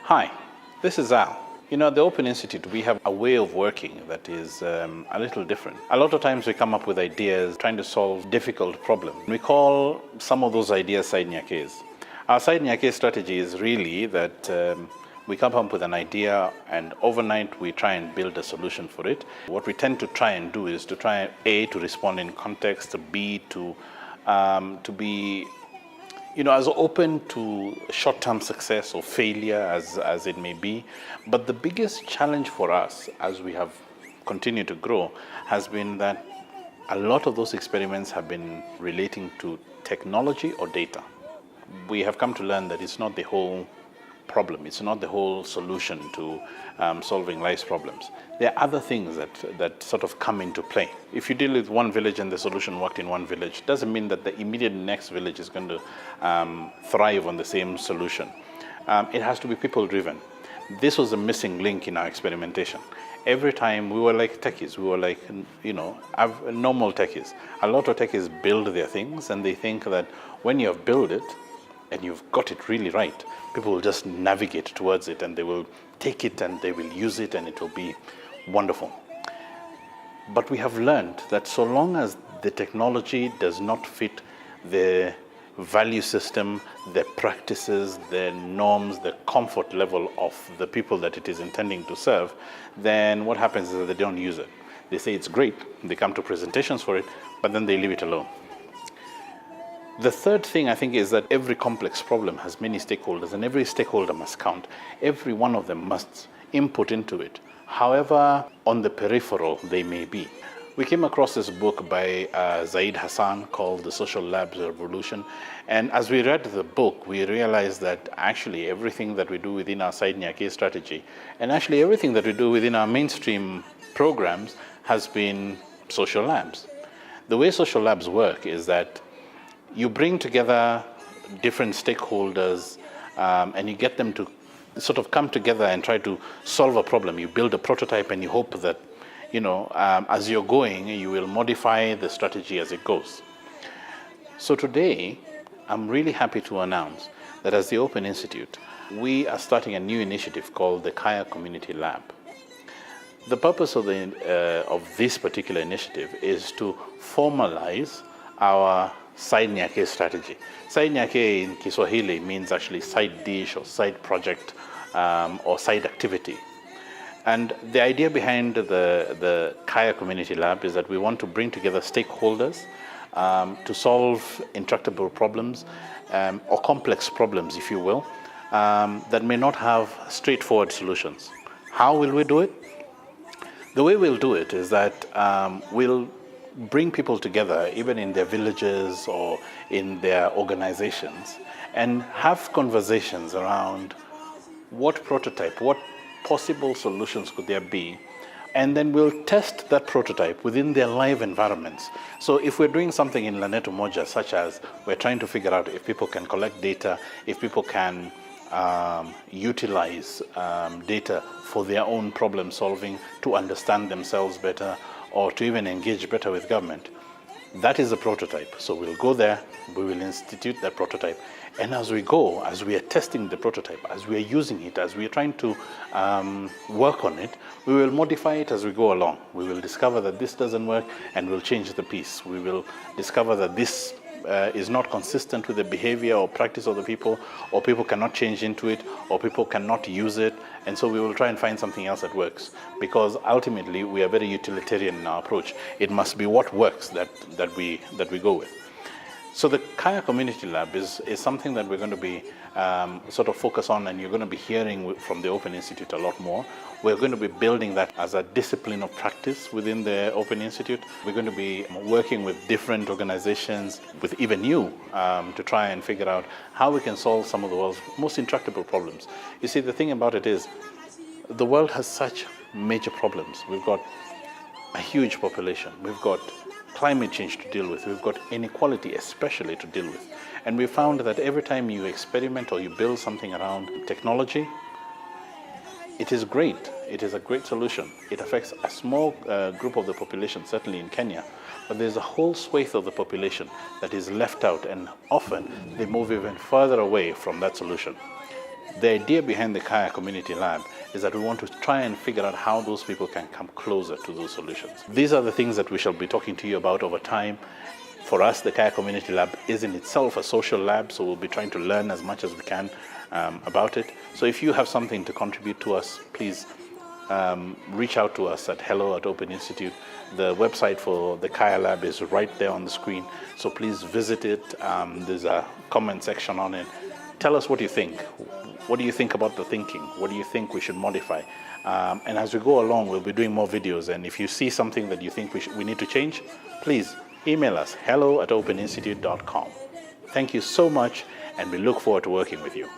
Hi, this is Al. At the Open Institute, we have a way of working that is a little different. A lot of times we come up with ideas trying to solve difficult problems. We call some of those ideas side nyakes. Our side nyake strategy is really that we come up with an idea and overnight we try and build a solution for it. What we tend to try and do is to try, A, to respond in context, B, to be as open to short-term success or failure as it may be. But the biggest challenge for us as we have continued to grow has been that a lot of those experiments have been relating to technology or data. We have come to learn that it's not the whole problem, it's not the whole solution to solving life's problems. There are other things that sort of come into play. If you deal with one village and the solution worked in one village, doesn't mean that the immediate next village is going to thrive on the same solution. It has to be people-driven. This was a missing link in our experimentation. Every time we were like techies, we were like, normal techies. A lot of techies build their things and they think that when you have built it, and you've got it really right, people will just navigate towards it and they will take it and they will use it and it will be wonderful. But we have learned that so long as the technology does not fit the value system, the practices, the norms, the comfort level of the people that it is intending to serve, then what happens is that they don't use it. They say it's great, they come to presentations for it, but then they leave it alone. The third thing I think is that every complex problem has many stakeholders and every stakeholder must count. Every one of them must input into it, however on the peripheral they may be. We came across this book by Zaid Hassan called The Social Labs Revolution. And as we read the book, we realized that actually everything that we do within our side nyake strategy and actually everything that we do within our mainstream programs has been social labs. The way social labs work is that you bring together different stakeholders and you get them to sort of come together and try to solve a problem. You build a prototype and you hope that, as you're going, you will modify the strategy as it goes. So today, I'm really happy to announce that as the Open Institute, we are starting a new initiative called the Kaya Community Lab. The purpose of this particular initiative is to formalize our side nyake strategy. Side nyake in Kiswahili means actually side dish or side project or side activity. And the idea behind the Kaya Community Lab is that we want to bring together stakeholders to solve intractable problems or complex problems, if you will, that may not have straightforward solutions. How will we do it? The way we'll do it is that we'll bring people together, even in their villages or in their organizations, and have conversations around what prototype, what possible solutions could there be, and then we'll test that prototype within their live environments. So if we're doing something in Laneto Moja, such as we're trying to figure out if people can collect data, if people can utilize data for their own problem solving, to understand themselves better, or to even engage better with government. That is the prototype. So we'll go there, we will institute that prototype. And as we go, as we are testing the prototype, as we are using it, as we are trying to work on it, we will modify it as we go along. We will discover that this doesn't work and we'll change the piece. We will discover that this is not consistent with the behavior or practice of the people, or people cannot change into it, or people cannot use it. And so we will try and find something else that works, because ultimately we are very utilitarian in our approach. It must be what works that we go with. So the Kaya Community Lab is something that we're going to be sort of focus on, and you're going to be hearing from the Open Institute a lot more. We're going to be building that as a discipline of practice within the Open Institute. We're going to be working with different organizations, with even you, to try and figure out how we can solve some of the world's most intractable problems. You see, the thing about it is, the world has such major problems. We've got a huge population. We've got climate change to deal with. We've got inequality especially to deal with. And we found that every time you experiment or you build something around technology, it is great. It is a great solution. It affects a small group of the population, certainly in Kenya, but there's a whole swathe of the population that is left out, and often they move even further away from that solution. The idea behind the Kaya Community Lab is that we want to try and figure out how those people can come closer to those solutions. These are the things that we shall be talking to you about over time. For us, the Kaya Community Lab is in itself a social lab, so we'll be trying to learn as much as we can about it. So if you have something to contribute to us, please reach out to us at hello@Open Institute. The website for the Kaya Lab is right there on the screen, so please visit it. There's a comment section on it. Tell us what you think. What do you think about the thinking? What do you think we should modify? And as we go along, we'll be doing more videos. And if you see something that you think we need to change, please email us, hello@openinstitute.com. Thank you so much, and we look forward to working with you.